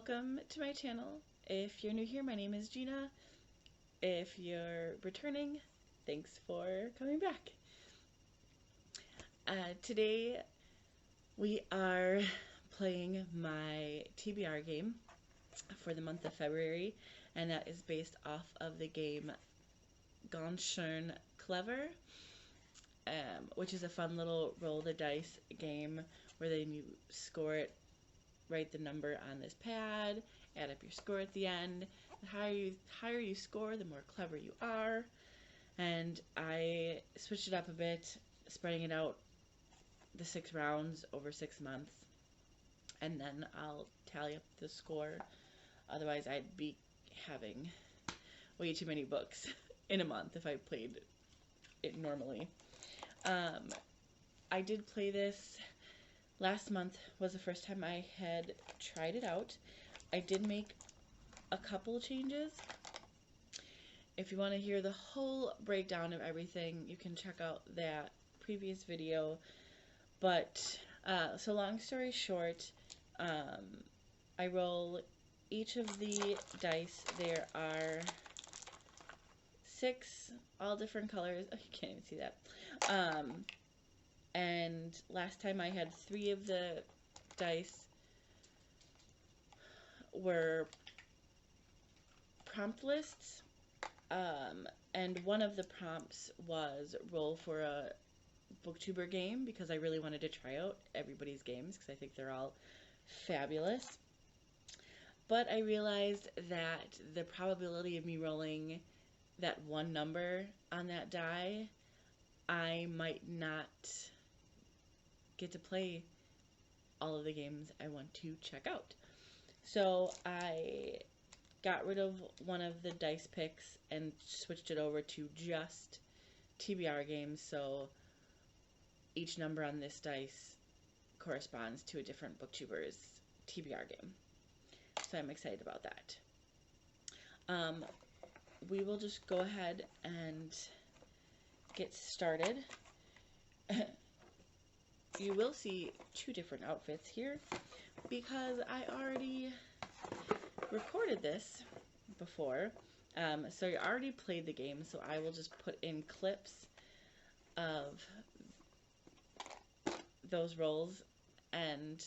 Welcome to my channel. If you're new here, my name is Gina. If you're returning, thanks for coming back. Today we are playing my TBR game for the month of February, and that is based off of the game Ganz schön clever, which is a fun little roll the dice game where then you score it, write the number on this pad, add up your score at the end. The higher you score, the more clever you are. And I switched it up a bit, spreading it out the 6 rounds over 6 months, and then I'll tally up the score. Otherwise I'd be having way too many books in a month if I played it normally. I did play this last month. Was the first time I had tried it out. I did make a couple changes. If you want to hear the whole breakdown of everything, you can check out that previous video. But so long story short, I roll each of the dice. There are 6, all different colors. Oh, you can't even see that. And last time I had 3 of the dice were prompt lists, and one of the prompts was roll for a booktuber game, because I really wanted to try out everybody's games because I think they're all fabulous. But I realized that the probability of me rolling that one number on that die, I might not get to play all of the games I want to check out. So I got rid of one of the dice picks and switched it over to just TBR games, so each number on this dice corresponds to a different booktuber's TBR game. So I'm excited about that. We will just go ahead and get started. You will see 2 different outfits here because I already recorded this before, so I already played the game, so I will just put in clips of those rolls and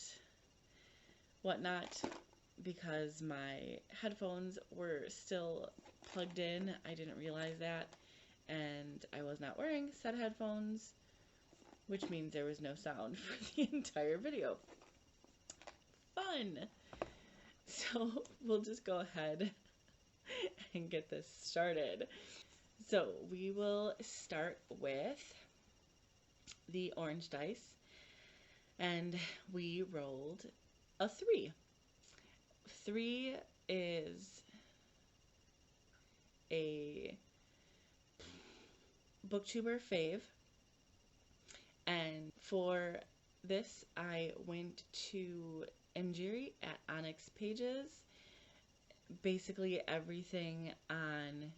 whatnot because my headphones were still plugged in. I didn't realize that, and I was not wearing said headphones, which means there was no sound for the entire video. Fun! So we'll just go ahead and get this started. So we will start with the orange dice, and we rolled a 3. 3 is a booktuber fave. And for this, I went to Njeri at Onyx Pages. Basically everything on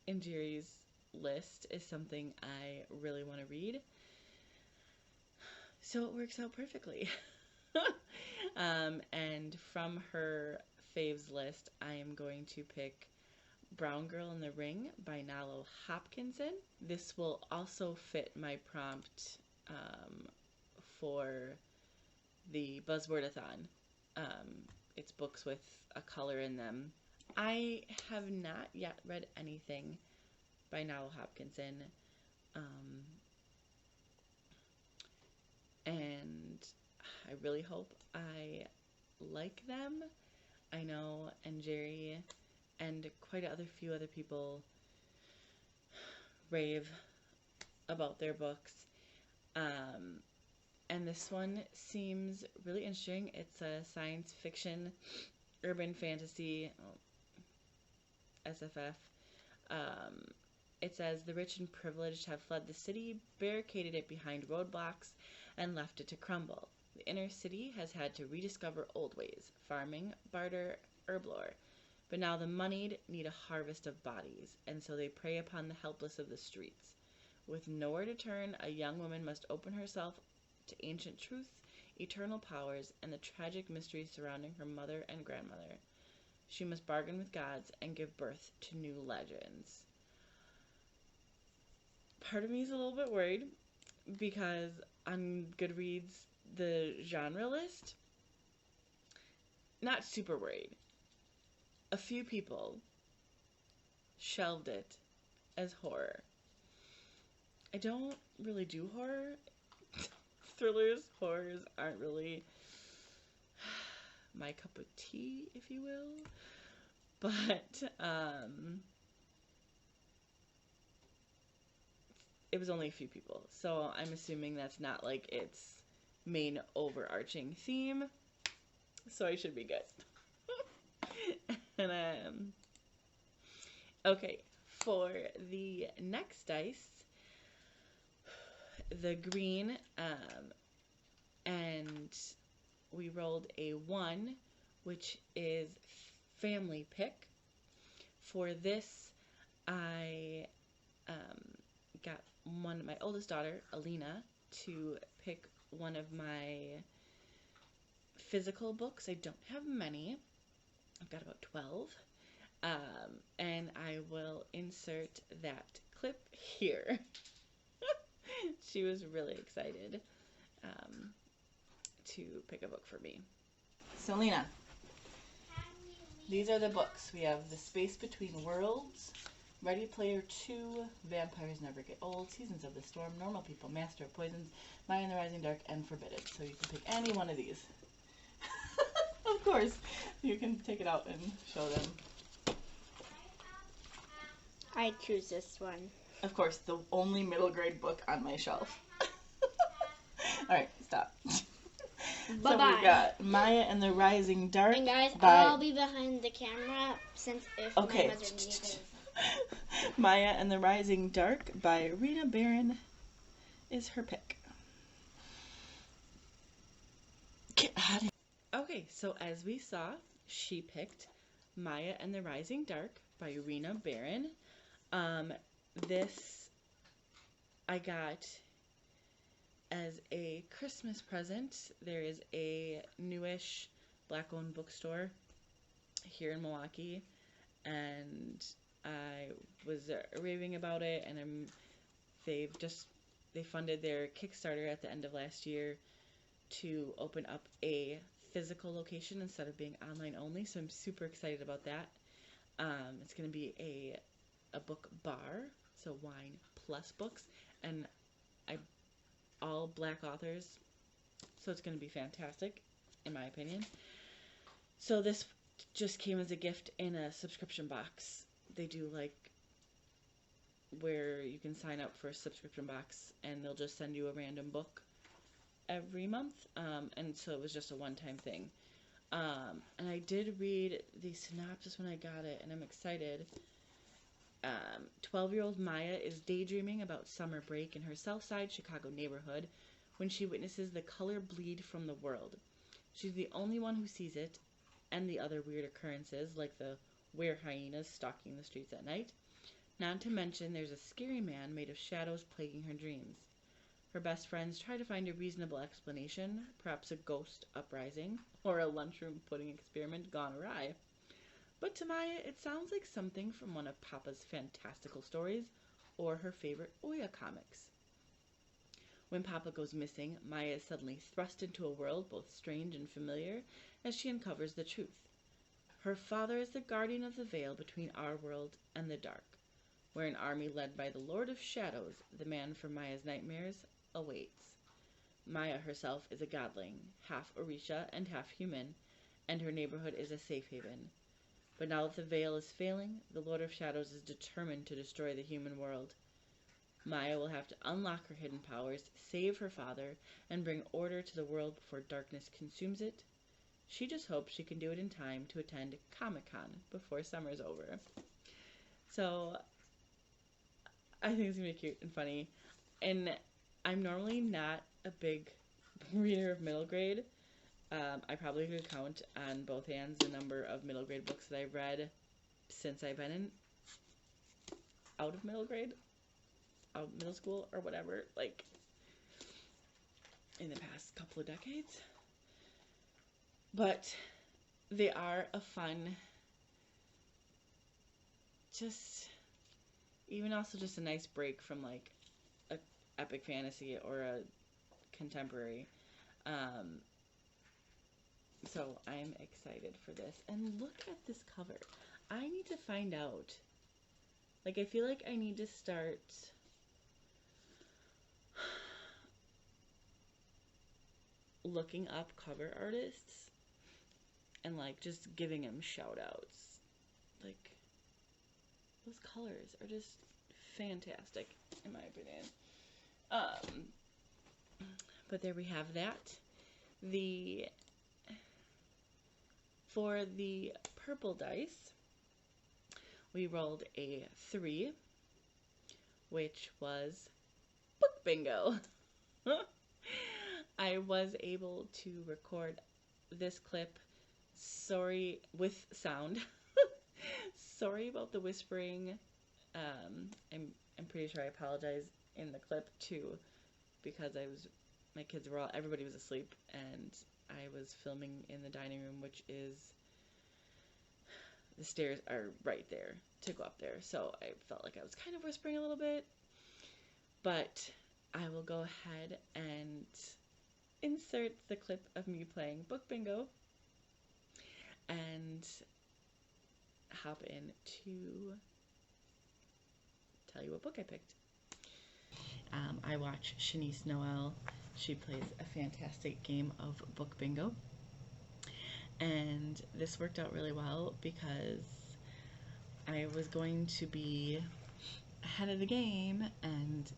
Njeri's list is something I really want to read. So it works out perfectly. And from her faves list, I am going to pick Brown Girl in the Ring by Nalo Hopkinson. This will also fit my prompt for the Buzzwordathon. It's books with a color in them. I have not yet read anything by Nalo Hopkinson, and I really hope I like them. I know Njeri and quite a few other people rave about their books. And this one seems really interesting. It's a science fiction, urban fantasy, SFF. It says, the rich and privileged have fled the city, barricaded it behind roadblocks, and left it to crumble. The inner city has had to rediscover old ways, farming, barter, herb lore. But now the moneyed need a harvest of bodies, and so they prey upon the helpless of the streets. With nowhere to turn, a young woman must open herself to ancient truth eternal powers, and the tragic mysteries surrounding her mother and grandmother. She must bargain with gods and give birth to new legends. Part of me is a little bit worried because on Goodreads, the genre list, not super worried. A few people shelved it as horror. I don't really do horror. Horrors aren't really my cup of tea, if you will. But it was only a few people, so I'm assuming that's not like its main overarching theme, so I should be good. And okay, for the next dice, the green, and we rolled a 1, which is family pick. For this, I got my oldest daughter, Alina, to pick one of my physical books. I don't have many. I've got about 12. And I will insert that clip here. She was really excited to pick a book for me. So, Lena, these are the books. We have The Space Between Worlds, Ready Player 2, Vampires Never Get Old, Seasons of the Storm, Normal People, Master of Poisons, Maya and the Rising Dark, and Forbidden. So you can pick any one of these. Of course, you can take it out and show them. I choose this one. Of course, the only middle grade book on my shelf. Alright, stop. Bye-bye. So we got Maya and the Rising Dark. And guys, I'll be behind the camera since if my mother needs it. Maya and the Rising Dark by Rena Barron is her pick. Get out of here. Okay, so as we saw, she picked Maya and the Rising Dark by Rena Barron. This I got as a Christmas present. There is a newish black-owned bookstore here in Milwaukee, and I was raving about it, and they funded their Kickstarter at the end of last year to open up a physical location instead of being online only, so I'm super excited about that. It's going to be a book bar, so wine plus books, and all black authors, so it's going to be fantastic, in my opinion. So this just came as a gift in a subscription box. They do like where you can sign up for a subscription box, and they'll just send you a random book every month, and so it was just a one-time thing. And I did read the synopsis when I got it, and I'm excited. 12-year-old Maya is daydreaming about summer break in her Southside Chicago neighborhood when she witnesses the color bleed from the world. She's the only one who sees it, and the other weird occurrences, like the were hyenas stalking the streets at night. Not to mention, there's a scary man made of shadows plaguing her dreams. Her best friends try to find a reasonable explanation, perhaps a ghost uprising, or a lunchroom pudding experiment gone awry. But to Maya, it sounds like something from one of Papa's fantastical stories, or her favorite Oya comics. When Papa goes missing, Maya is suddenly thrust into a world both strange and familiar as she uncovers the truth. Her father is the guardian of the veil between our world and the dark, where an army led by the Lord of Shadows, the man from Maya's nightmares, awaits. Maya herself is a godling, half Orisha and half human, and her neighborhood is a safe haven. But now that the veil is failing, the Lord of Shadows is determined to destroy the human world. Maya will have to unlock her hidden powers, save her father, and bring order to the world before darkness consumes it. She just hopes she can do it in time to attend Comic-Con before summer's over. So, I think it's going to be cute and funny. And I'm normally not a big reader of middle grade. I probably could count on both hands the number of middle grade books that I've read since I've been out of middle grade, out of middle school or whatever. Like, in the past couple of decades. But they are a fun, just, even also just a nice break from like a epic fantasy or a contemporary. So I'm excited for this. And look at this cover. I need to find out. Like, I feel like I need to start looking up cover artists and like just giving them shout outs. Like, those colors are just fantastic in my opinion. But there we have that. For the purple dice, we rolled a 3, which was book bingo. I was able to record this clip, sorry, with sound. Sorry about the whispering. I'm pretty sure I apologize in the clip too, because everybody was asleep, and I was filming in the dining room, which is, the stairs are right there to go up there. So I felt like I was kind of whispering a little bit, but I will go ahead and insert the clip of me playing book bingo and hop in to tell you what book I picked. I watch Shanice Noel. She plays a fantastic game of book bingo. And this worked out really well because I was going to be ahead of the game and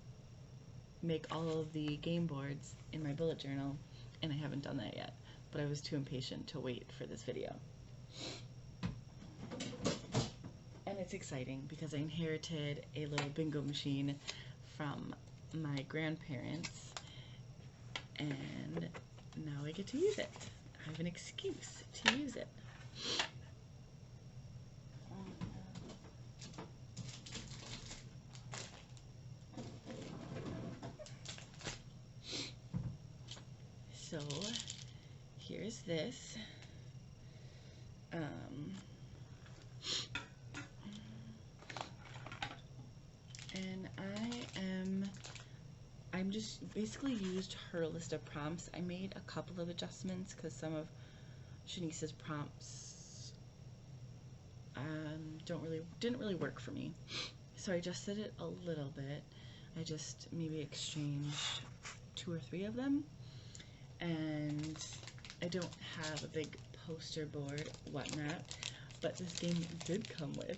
make all of the game boards in my bullet journal, and I haven't done that yet, but I was too impatient to wait for this video. And it's exciting because I inherited a little bingo machine from my grandparents, and now I get to use it. I have an excuse to use it. So here's this. And I'm just basically used her list of prompts. I made a couple of adjustments because some of Shanice's prompts didn't really work for me. So I adjusted it a little bit. I just maybe exchanged 2 or 3 of them. And I don't have a big poster board, whatnot, but this game did come with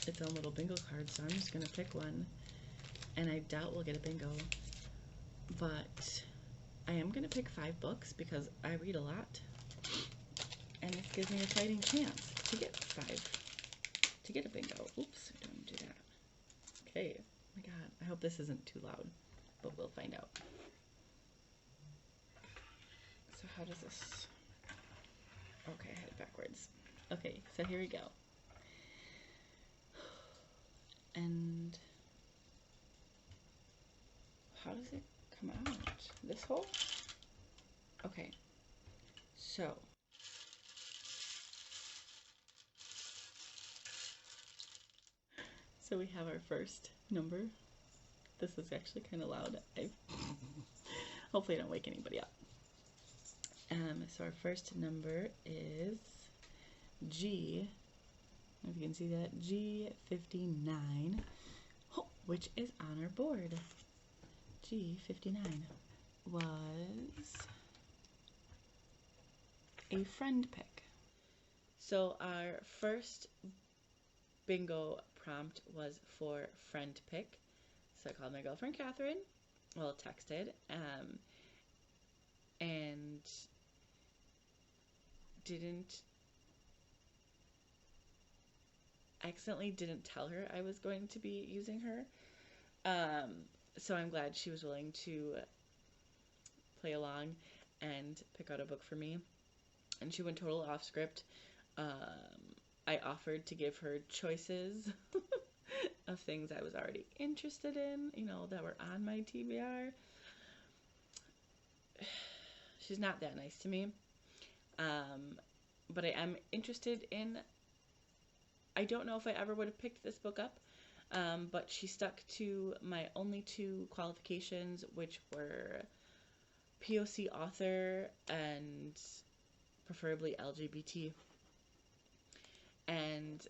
its own little bingo card, so I'm just gonna pick one. And I doubt we'll get a bingo, but I am gonna pick 5 books because I read a lot, and this gives me a fighting chance to get a bingo. Oops, don't do that. Okay, oh my god, I hope this isn't too loud, but we'll find out. So how does this, okay, I had it backwards. Okay, so here we go. And how does it come out? This hole? Okay, so we have our first number. This is actually kind of loud. Hopefully I don't wake anybody up. So our first number is G, if you can see that, G59, which is on our board. G59 was a friend pick. So our first bingo prompt was for friend pick. So I called my girlfriend Catherine, well, texted, and accidentally didn't tell her I was going to be using her. So I'm glad she was willing to play along and pick out a book for me. And she went total off script. I offered to give her choices of things I was already interested in, that were on my TBR. she's not that nice to me. But I am interested in. I don't know if I ever would have picked this book up, but she stuck to my only two qualifications, which were POC author and preferably LGBT. And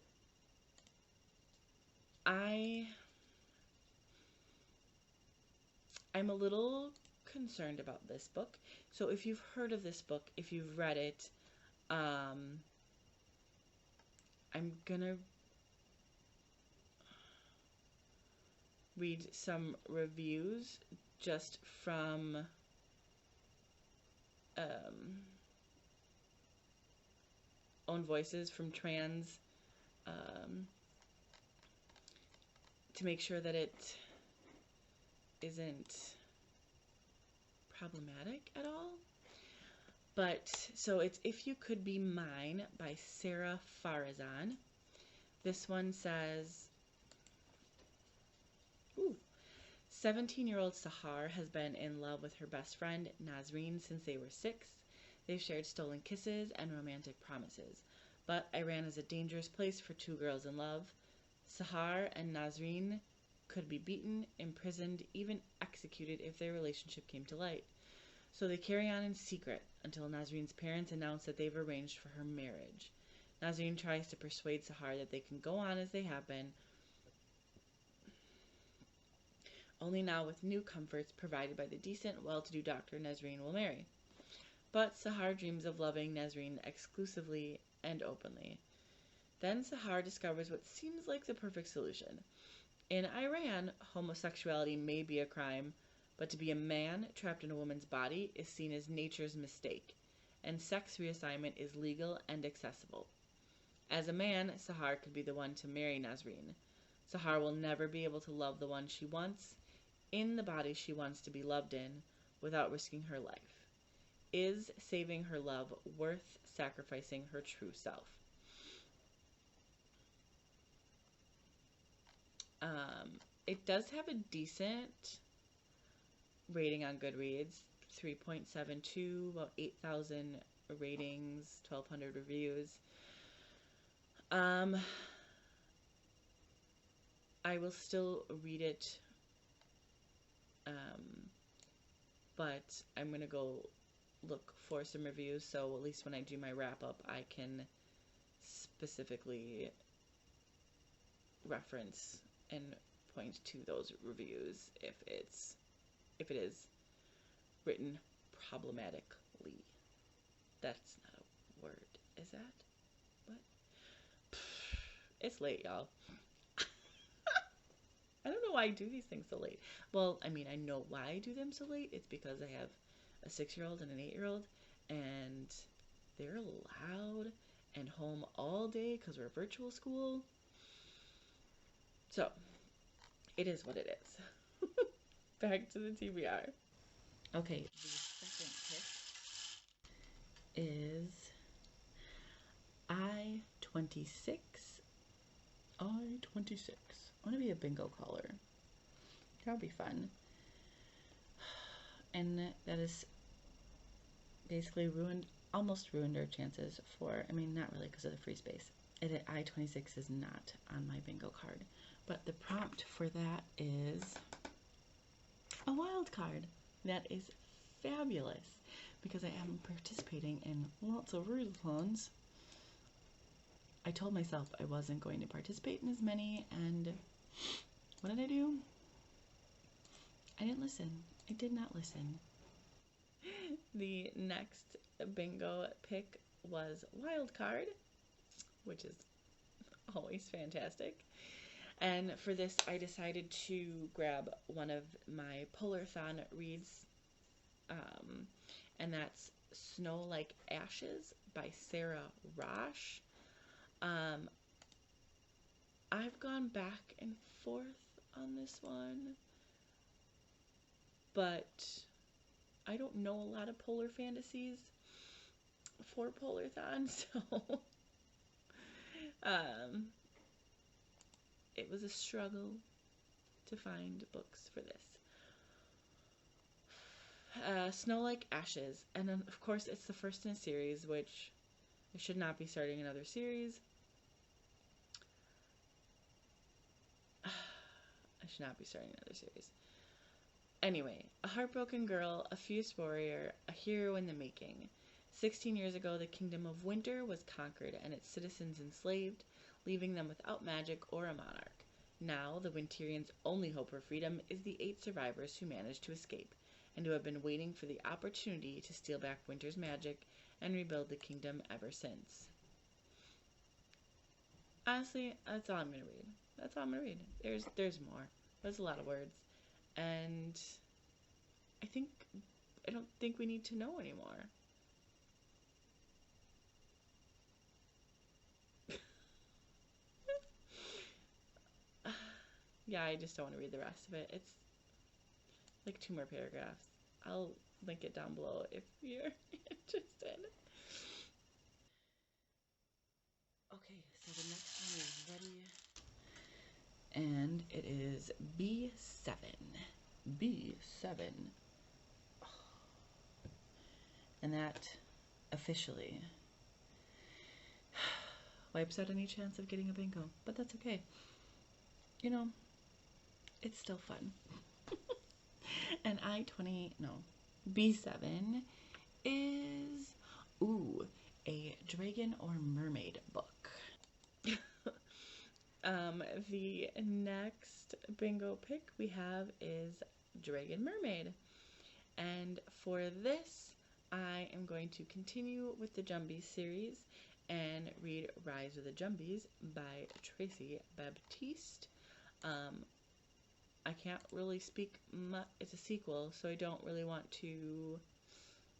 I I'm a little concerned about this book. So if you've heard of this book, if you've read it, I'm gonna read some reviews just from own voices from trans to make sure that it isn't problematic at all. But so it's If You Could Be Mine by Sarah Farazan. This one says, ooh, 17-year-old Sahar has been in love with her best friend Nazreen since they were 6. They've shared stolen kisses and romantic promises. But Iran is a dangerous place for two girls in love. Sahar and Nazreen could be beaten, imprisoned, even executed if their relationship came to light. So they carry on in secret until Nazreen's parents announce that they've arranged for her marriage. Nazreen tries to persuade Sahar that they can go on as they have been, only now with new comforts provided by the decent, well-to-do doctor Nazreen will marry. But Sahar dreams of loving Nazreen exclusively and openly. Then Sahar discovers what seems like the perfect solution. In Iran, homosexuality may be a crime, but to be a man trapped in a woman's body is seen as nature's mistake, and sex reassignment is legal and accessible. As a man, Sahar could be the one to marry Nazreen. Sahar will never be able to love the one she wants, in the body she wants to be loved in, without risking her life. Is saving her love worth sacrificing her true self? It does have a decent rating on Goodreads, 3.72, about 8,000 ratings, 1,200 reviews. I will still read it, but I'm going to go look for some reviews, so at least when I do my wrap-up, I can specifically reference and point to those reviews if it is written problematically. That's not a word, is that? What? It's late, y'all. I don't know why I do these things so late. Well, I mean, I know why I do them so late. It's because I have a 6-year-old and an 8-year-old, and they're loud and home all day because we're virtual school. So, it is what it is. Back to the TBR. Okay, the second pick is I-26. I-26. I want to be a bingo caller. That would be fun. And that is basically almost ruined our chances for, I mean, not really because of the free space. I-26 is not on my bingo card. But the prompt for that is a wild card. That is fabulous because I am participating in lots of readathons. I told myself I wasn't going to participate in as many, and what did I do? I didn't listen. I did not listen. The next bingo pick was wild card, which is always fantastic. And for this, I decided to grab one of my Polarthon reads, and that's Snow Like Ashes by Sarah Rosh. I've gone back and forth on this one, but I don't know a lot of polar fantasies for Polarthon, so it was a struggle to find books for this. Snow Like Ashes. And then, of course, it's the first in a series, which I should not be starting another series. I should not be starting another series. Anyway, a heartbroken girl, a fierce warrior, a hero in the making. 16 years ago, the kingdom of Winter was conquered and its citizens enslaved, leaving them without magic or a monarch. Now, the Winterians' only hope for freedom is the 8 survivors who managed to escape, and who have been waiting for the opportunity to steal back Winter's magic and rebuild the kingdom ever since. Honestly, that's all I'm gonna read. That's all I'm gonna read. There's more. There's a lot of words. And I think I don't think we need to know anymore. Yeah, I just don't want to read the rest of it. It's like 2 more paragraphs. I'll link it down below if you're interested. Okay, so the next one is ready. And it is B7. B7. And that officially wipes out any chance of getting a bingo. But that's okay. You know, it's still fun. And B7 is, a dragon or mermaid book. The next bingo pick we have is Dragon Mermaid. And for this, I am going to continue with the Jumbies series and read Rise of the Jumbies by Tracy Baptiste. I can't really speak much. It's a sequel, so I don't really want to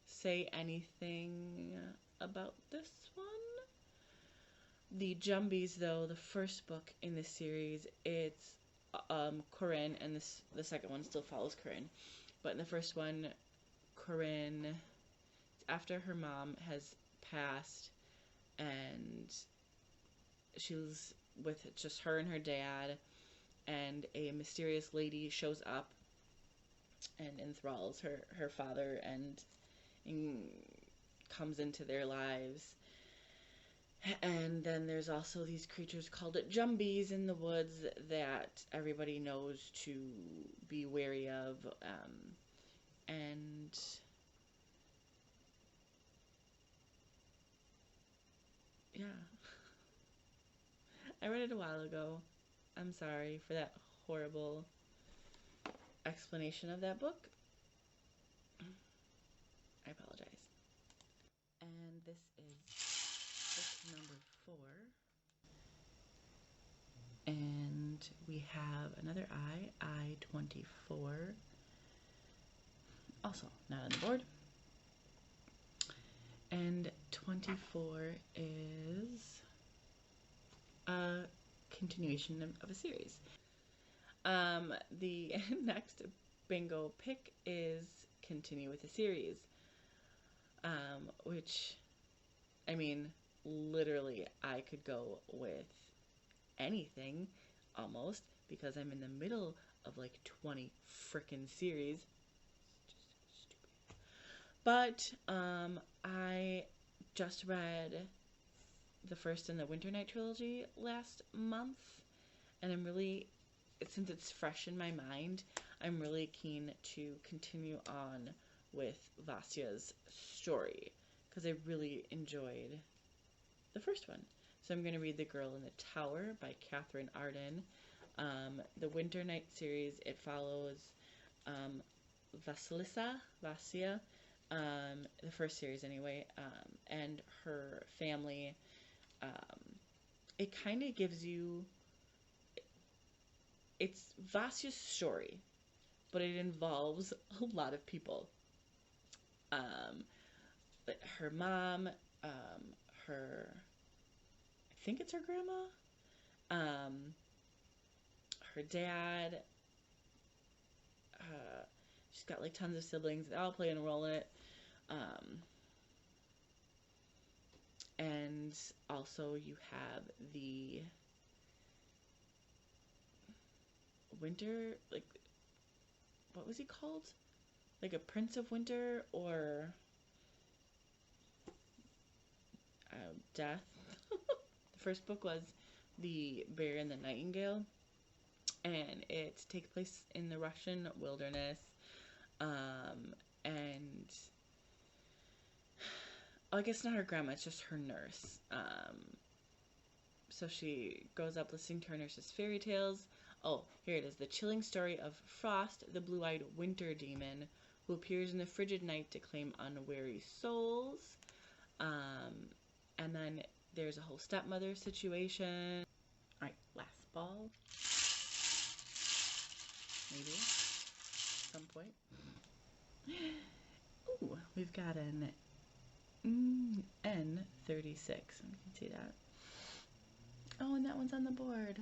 say anything about this one. The Jumbies, though, the first book in this series, it's Corinne, and the second one still follows Corinne. But in the first one, Corinne, after her mom has passed, and she was with just her and her dad, and a mysterious lady shows up and enthralls her father and comes into their lives. And then there's also these creatures called Jumbies in the woods that everybody knows to be wary of. And yeah, I read it a while ago. I'm sorry for that horrible explanation of that book. I apologize. And this is book number 4. And we have another I-24. Also not on the board. And 24 is a continuation of a series. The next bingo pick is continue with the series. Which, I mean, literally, I could go with anything almost because I'm in the middle of like 20 frickin' series. Just stupid. But I just read the first in the Winter Night trilogy last month, and I'm really, since it's fresh in my mind, I'm really keen to continue on with Vasya's story because I really enjoyed the first one. So I'm going to read The Girl in the Tower by Catherine Arden. The Winter Night series, it follows Vasya, the first series anyway, and her family. It kind of gives you, it's Vasya's story, but it involves a lot of people. Her mom, her, I think it's her grandma, her dad, she's got like tons of siblings. They all play a role in it. And also you have the winter, like, what was he called? like a Prince of Winter or Death. The first book was The Bear and the Nightingale, and it takes place in the Russian wilderness. And I guess not her grandma, it's just her nurse. So she grows up listening to her nurse's fairy tales. Oh, here it is. The chilling story of Frost, the blue-eyed winter demon, who appears in the frigid night to claim unwary souls. And then there's a whole stepmother situation. All right, last ball. Maybe at some point. Ooh, we've got an N36. You can see that. Oh, and that one's on the board.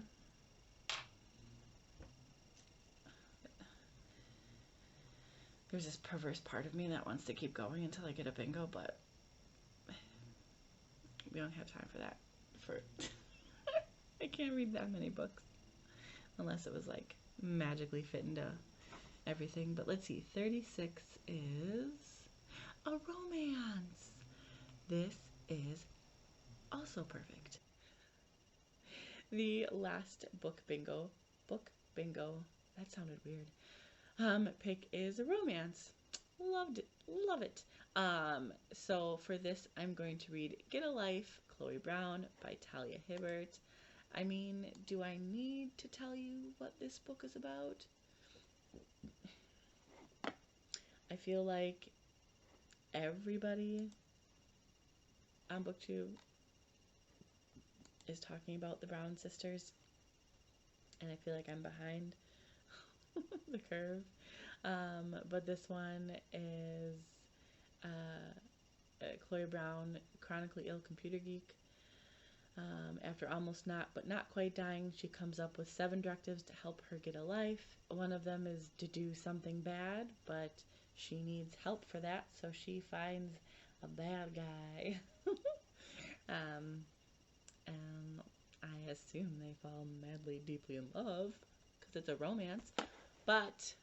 There's this perverse part of me that wants to keep going until I get a bingo, but we don't have time for that. I can't read that many books unless it was like magically fit into everything. But let's see, 36 is a romance. This is also perfect. The last book bingo, that sounded weird, pick is a romance. Loved it, love it. So for this, I'm going to read Get a Life, Chloe Brown by Talia Hibbert. I mean, do I need to tell you what this book is about? I feel like everybody on BookTube is talking about the Brown sisters, and I feel like I'm behind the curve. But this one is Chloe Brown, chronically ill computer geek. After almost not quite dying, she comes up with 7 directives to help her get a life. One of them is to do something bad, but she needs help for that, so she finds a bad guy. And I assume they fall madly, deeply in love, because it's a romance, but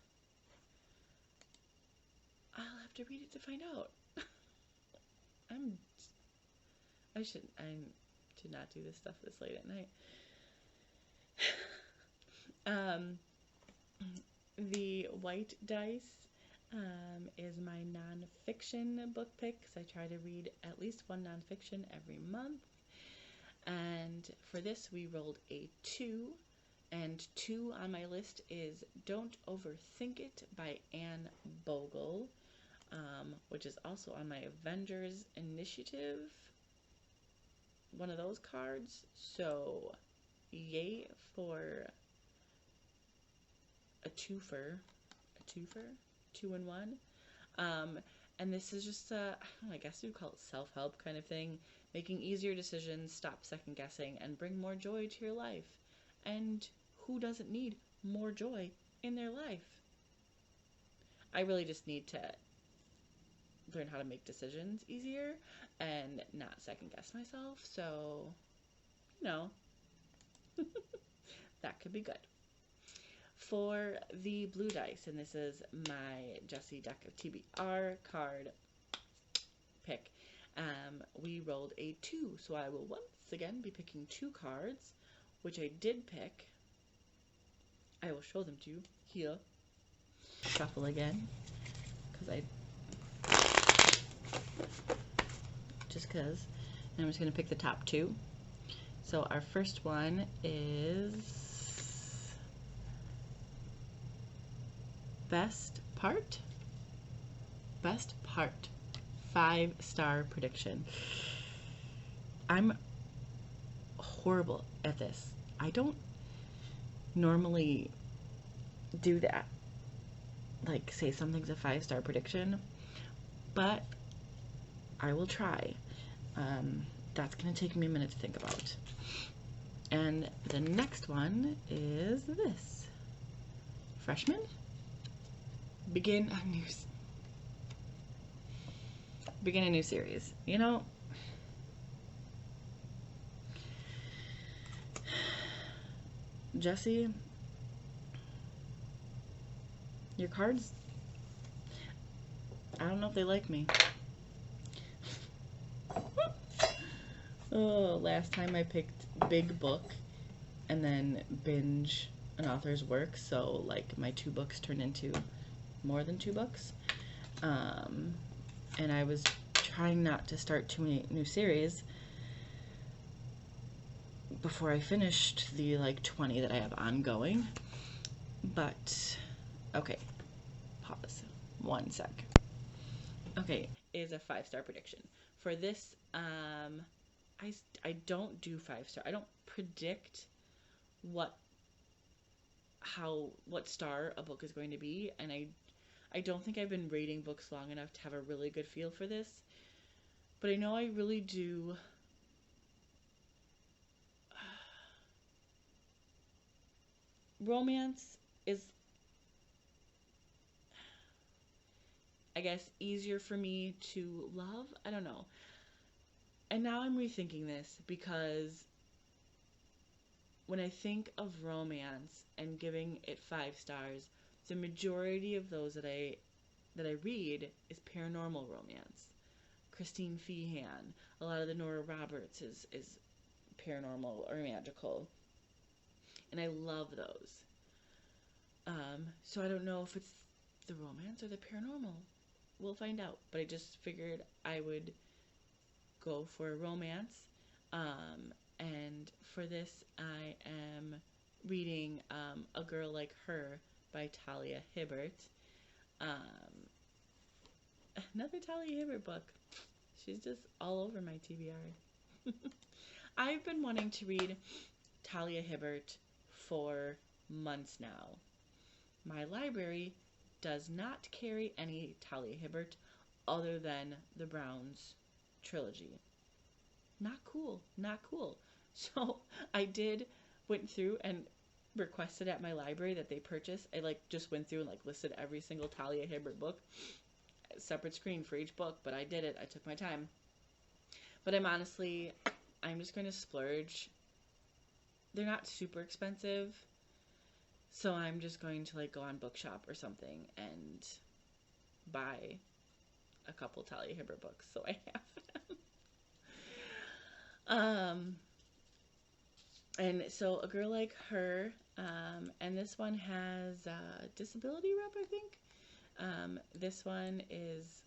I'll have to read it to find out. I should not do this stuff this late at night. The white dice is my nonfiction book pick, because I try to read at least one nonfiction every month. And for this, we rolled a 2, and 2 on my list is Don't Overthink It by Anne Bogle, which is also on my Avengers Initiative, one of those cards. So yay for a twofer, 2-in-1. And this is just I guess you'd call it self-help kind of thing, making easier decisions, stop second guessing, and bring more joy to your life. And who doesn't need more joy in their life? I really just need to learn how to make decisions easier and not second guess myself. So, that could be good. For the blue dice, and this is my Jessie deck of TBR card pick, we rolled a 2, so I will once again be picking 2 cards, which I did pick. I will show them to you here. Shuffle again, and I'm just going to pick the top 2. So our first one is Best Part, 5-star prediction. I'm horrible at this. I don't normally do that, like say something's a 5-star prediction, but I will try. That's gonna take me a minute to think about. And the next one is this. Freshman? Begin a new series. Jessie, your cards, I don't know if they like me. Oh, last time I picked big book and then binge an author's work, so like my 2 books turned into more than 2 books. And I was trying not to start too many new series before I finished the like 20 that I have ongoing. But okay, pause 1 sec. Okay, is a 5-star prediction for this. I don't do 5-star. I don't predict what star a book is going to be, and I don't think I've been rating books long enough to have a really good feel for this. But I know I really do. Romance is, I guess, easier for me to love. I don't know. And now I'm rethinking this because when I think of romance and giving it 5 stars, the majority of those that I read is paranormal romance. Christine Feehan, a lot of the Nora Roberts is paranormal or magical, and I love those. So I don't know if it's the romance or the paranormal. We'll find out. But I just figured I would go for a romance. And for this, I am reading A Girl Like Her by Talia Hibbert. Another Talia Hibbert book. She's just all over my TBR. I've been wanting to read Talia Hibbert for months now. My library does not carry any Talia Hibbert other than the Browns trilogy. Not cool, not cool. So I went through and requested at my library that they purchase. I just went through and listed every single Talia Hibbert book, separate screen for each book, but I did it. I took my time. But I'm just going to splurge. They're not super expensive, so I'm just going to go on Bookshop or something and buy a couple Talia Hibbert books so I have them. And so A Girl Like Her, and this one has disability rep, I think. This one is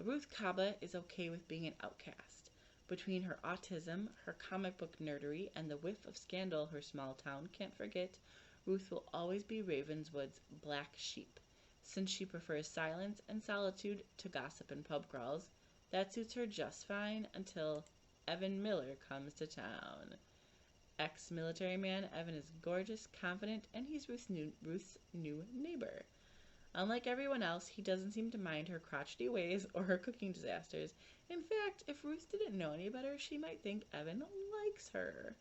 Ruth Kaba is okay with being an outcast. Between her autism, her comic book nerdery, and the whiff of scandal her small town can't forget, Ruth will always be Ravenswood's black sheep. Since she prefers silence and solitude to gossip and pub crawls, that suits her just fine until Evan Miller comes to town. Ex-military man, Evan is gorgeous, confident, and he's Ruth's new neighbor. Unlike everyone else, he doesn't seem to mind her crotchety ways or her cooking disasters. In fact, if Ruth didn't know any better, she might think Evan likes her.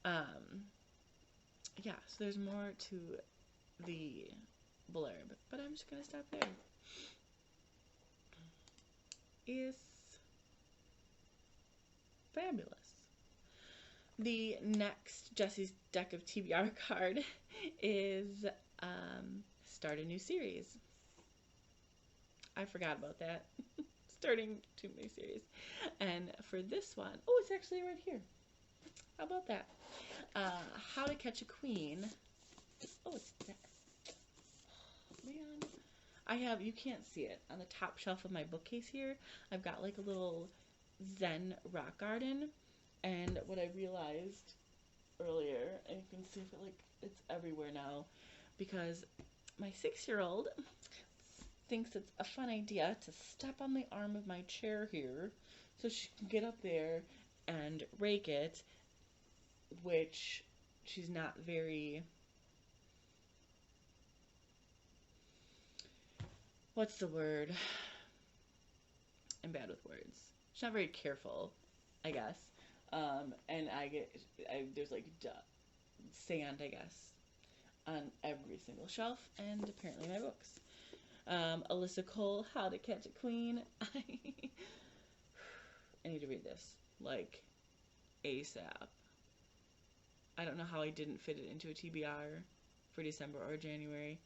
Yeah, so there's more to the blurb, but I'm just going to stop there. It's fabulous. The next Jesse's deck of TBR card is start a new series. I forgot about that. Starting 2 new series. And for this one, oh, it's actually right here. How about that? How to Catch a Queen. Oh, it's there. Oh, man. You can't see it. On the top shelf of my bookcase here, I've got a little Zen rock garden. And what I realized earlier, and you can see it's everywhere now, because my 6-year-old thinks it's a fun idea to step on the arm of my chair here so she can get up there and rake it, which she's not very, what's the word? I'm bad with words. She's not very careful, I guess. And there's sand, I guess, on every single shelf, and apparently my books. Alyssa Cole, How to Catch a Queen. I need to read this, ASAP. I don't know how I didn't fit it into a TBR for December or January.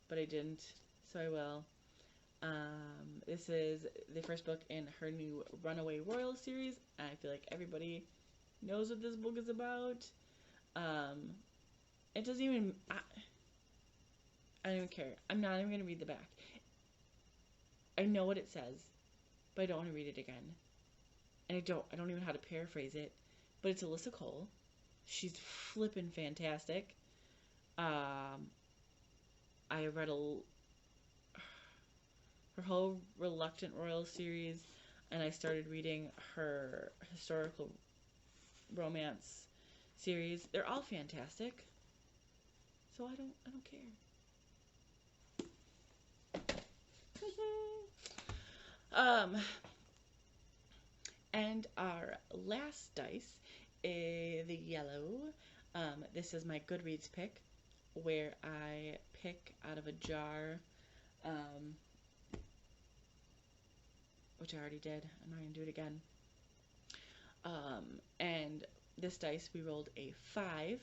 but I didn't, so I will. This is the first book in her new Runaway Royal series. I feel like everybody knows what this book is about. It doesn't even. I don't even care. I'm not even gonna read the back. I know what it says, but I don't want to read it again. And I don't even know how to paraphrase it. But it's Alyssa Cole. She's flippin' fantastic. I read her whole Reluctant Royal series, and I started reading her historical romance series. They're all fantastic. So I don't care. And our last dice is the yellow. This is my Goodreads pick, where I pick out of a jar, which I already did. I'm not going to do it again. And this dice, we rolled a 5.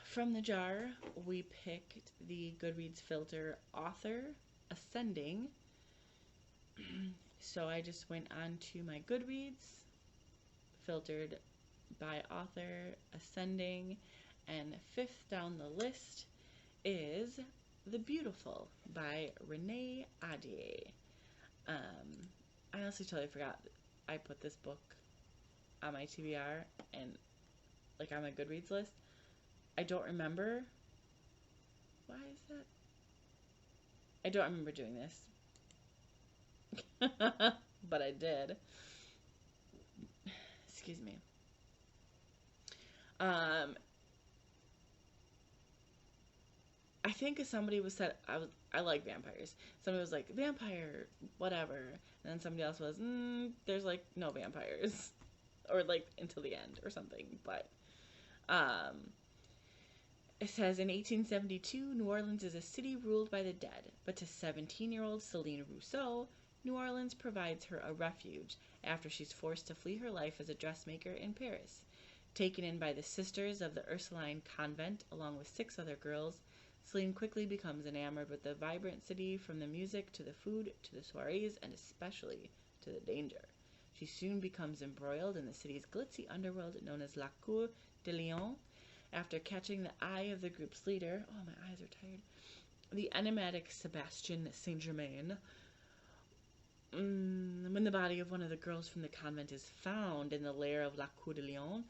From the jar, we picked the Goodreads filter author ascending. So I just went on to my Goodreads, filtered by author ascending, and 5th down the list is The Beautiful by Renee Ahdieh. I honestly totally forgot I put this book on my TBR and like on my Goodreads list. I don't remember. Why is that? I don't remember doing this. But I did. Excuse me. I think somebody was said I like vampires. Somebody was like vampire whatever, and then somebody else was there's like no vampires, or like until the end or something. But it says in 1872, New Orleans is a city ruled by the dead, but to 17-year-old Celine Rousseau, New Orleans provides her a refuge after she's forced to flee her life as a dressmaker in Paris. Taken in by the sisters of the Ursuline convent along with 6 other girls, Celine quickly becomes enamored with the vibrant city, from the music to the food to the soirees and especially to the danger. She soon becomes embroiled in the city's glitzy underworld known as La Cour de Lion. After catching the eye of the group's leader, oh, my eyes are tired, the enigmatic Sebastian Saint-Germain, when the body of one of the girls from the convent is found in the lair of La Cour de Lion,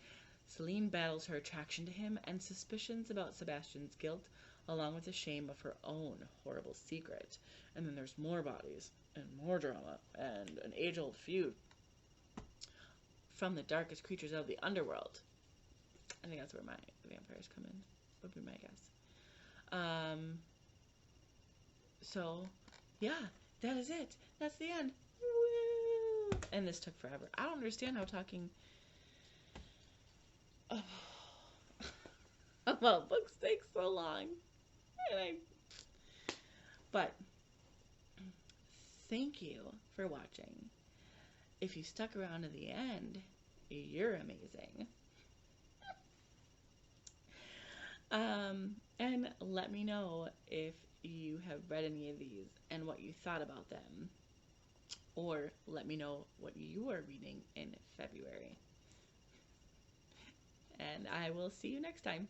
Celine battles her attraction to him and suspicions about Sebastian's guilt, along with the shame of her own horrible secret. And then there's more bodies, and more drama, and an age-old feud from the darkest creatures of the underworld. I think that's where my vampires come in, would be my guess. So, yeah, that is it. That's the end. Woo! And this took forever. I don't understand how talking about books takes so long. But thank you for watching. If you stuck around to the end, you're amazing. And let me know if you have read any of these and what you thought about them. Or let me know what you are reading in February. And I will see you next time.